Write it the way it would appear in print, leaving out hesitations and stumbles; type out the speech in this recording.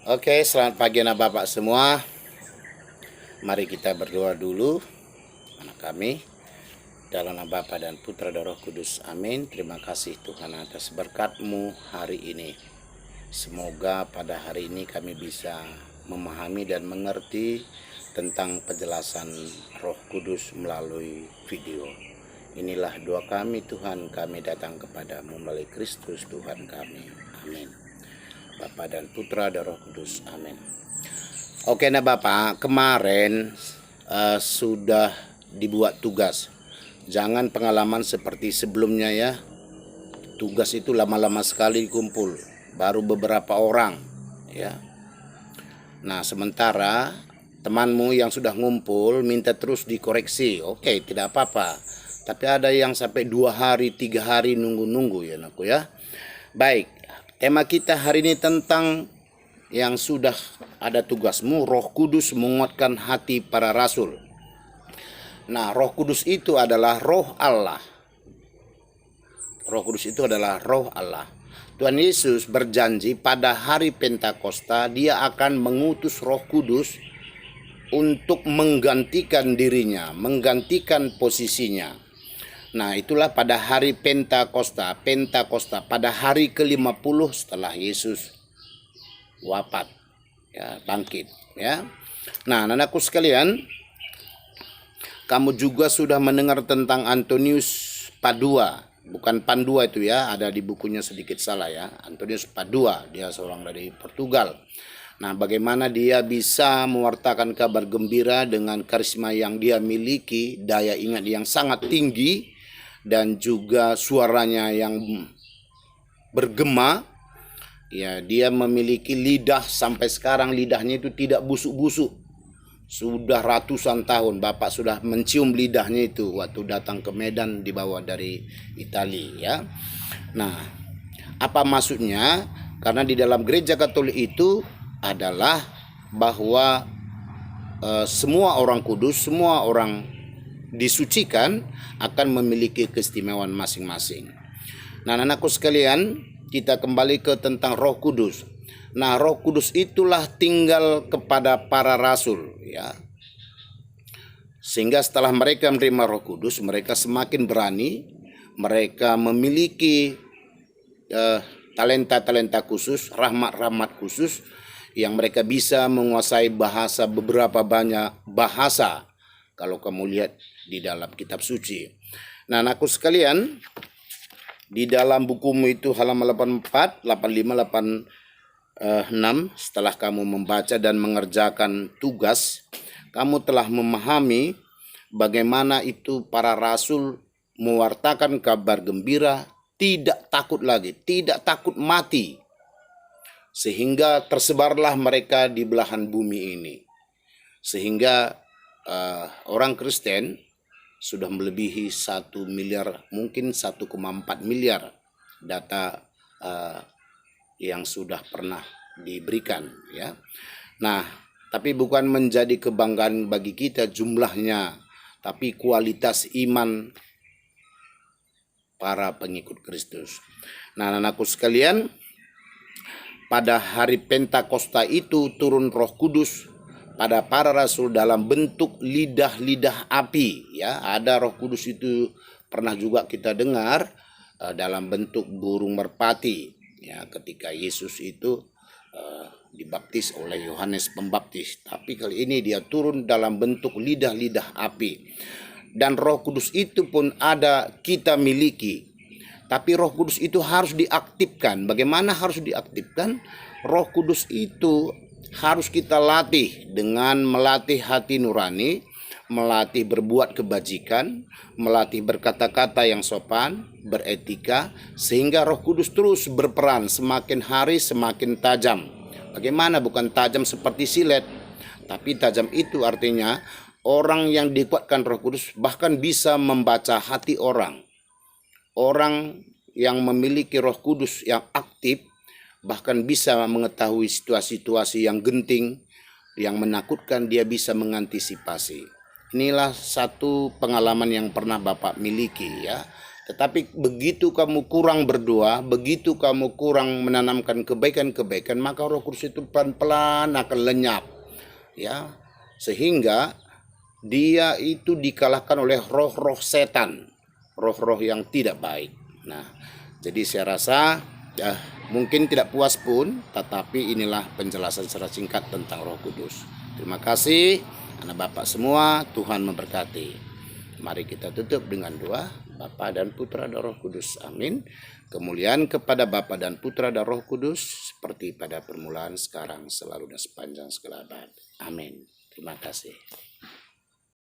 Oke, selamat pagi anak bapak semua. Mari kita berdoa dulu, anak kami. Dalam nama Bapa dan Putra dan Roh Kudus, amin. Terima kasih Tuhan atas berkat-Mu hari ini. Semoga pada hari ini kami bisa memahami dan mengerti tentang penjelasan Roh Kudus melalui video. Inilah doa kami Tuhan, kami datang kepadamu melalui Kristus Tuhan kami. Amin. Bapa dan Putra dan Roh Kudus. Amin. Oke, nah Bapak, kemarin sudah dibuat tugas. Jangan pengalaman seperti sebelumnya ya. Tugas itu lama-lama sekali dikumpul, baru beberapa orang ya. Nah, sementara temanmu yang sudah ngumpul minta terus dikoreksi. Oke, tidak apa-apa. Tapi ada yang sampai 2 hari, 3 hari nunggu-nunggu ya anakku ya. Baik, tema kita hari ini tentang yang sudah ada tugasmu, Roh Kudus menguatkan hati para rasul. Nah, Roh Kudus itu adalah Roh Allah. Roh Kudus itu adalah Roh Allah. Tuhan Yesus berjanji pada hari Pentakosta dia akan mengutus Roh Kudus untuk menggantikan dirinya, menggantikan posisinya. Nah, itulah pada hari Pentakosta, pada hari ke-50 setelah Yesus wafat, ya, bangkit, ya. Nah, anakku sekalian, kamu juga sudah mendengar tentang Antonius Padua, bukan Pandua itu ya, ada di bukunya sedikit salah ya. Antonius Padua, dia seorang dari Portugal. Nah, bagaimana dia bisa mewartakan kabar gembira dengan karisma yang dia miliki, daya ingat yang sangat tinggi, dan juga suaranya yang bergema. Ya, dia memiliki lidah sampai sekarang lidahnya itu tidak busuk-busuk. Sudah ratusan tahun Bapak sudah mencium lidahnya itu waktu datang ke Medan dibawa dari Italia ya. Nah, apa maksudnya? Karena di dalam gereja Katolik itu adalah bahwa semua orang kudus, semua orang disucikan akan memiliki keistimewaan masing-masing. Nah, anakku sekalian, kita kembali ke tentang Roh Kudus. Nah, Roh Kudus itulah tinggal kepada para rasul ya. Sehingga setelah mereka menerima Roh Kudus, mereka semakin berani, mereka memiliki talenta-talenta khusus, rahmat-rahmat khusus yang mereka bisa menguasai bahasa, beberapa banyak bahasa kalau kamu lihat di dalam kitab suci. Nah, anakku sekalian, di dalam bukumu itu halaman 84, 85, 86, setelah kamu membaca dan mengerjakan tugas, kamu telah memahami bagaimana itu para rasul mewartakan kabar gembira, tidak takut lagi, tidak takut mati. Sehingga tersebarlah mereka di belahan bumi ini. Sehingga orang Kristen sudah melebihi 1 miliar, mungkin 1,4 miliar data yang sudah pernah diberikan ya. Nah, tapi bukan menjadi kebanggaan bagi kita jumlahnya, tapi kualitas iman para pengikut Kristus. Nah, anakku sekalian, pada hari Pentakosta itu turun Roh Kudus pada para rasul dalam bentuk lidah-lidah api ya. Ada Roh Kudus itu pernah juga kita dengar dalam bentuk burung merpati ya, ketika Yesus itu dibaptis oleh Yohanes Pembaptis. Tapi kali ini dia turun dalam bentuk lidah-lidah api. Dan Roh Kudus itu pun ada kita miliki. Tapi Roh Kudus itu harus diaktifkan. Bagaimana harus diaktifkan? Roh Kudus itu harus kita latih dengan melatih hati nurani, melatih berbuat kebajikan, melatih berkata-kata yang sopan, beretika, sehingga Roh Kudus terus berperan semakin hari semakin tajam. Bagaimana? Bukan tajam seperti silet, tapi tajam itu artinya orang yang dikuatkan Roh Kudus bahkan bisa membaca hati orang. Orang yang memiliki Roh Kudus yang aktif bahkan bisa mengetahui situasi-situasi yang genting, yang menakutkan, dia bisa mengantisipasi. Inilah satu pengalaman yang pernah Bapak miliki ya. Tetapi begitu kamu kurang berdoa, begitu kamu kurang menanamkan kebaikan-kebaikan, maka Roh Kudus itu pelan-pelan akan lenyap. Ya, sehingga dia itu dikalahkan oleh roh-roh setan, roh-roh yang tidak baik. Nah, jadi saya rasa mungkin tidak puas pun, tetapi inilah penjelasan secara singkat tentang Roh Kudus. Terima kasih anak Bapak semua, Tuhan memberkati. Mari kita tutup dengan doa. Bapa dan Putra dan Roh Kudus. Amin. Kemuliaan kepada Bapa dan Putra dan Roh Kudus seperti pada permulaan, sekarang, selalu dan sepanjang segala abad. Amin. Terima kasih.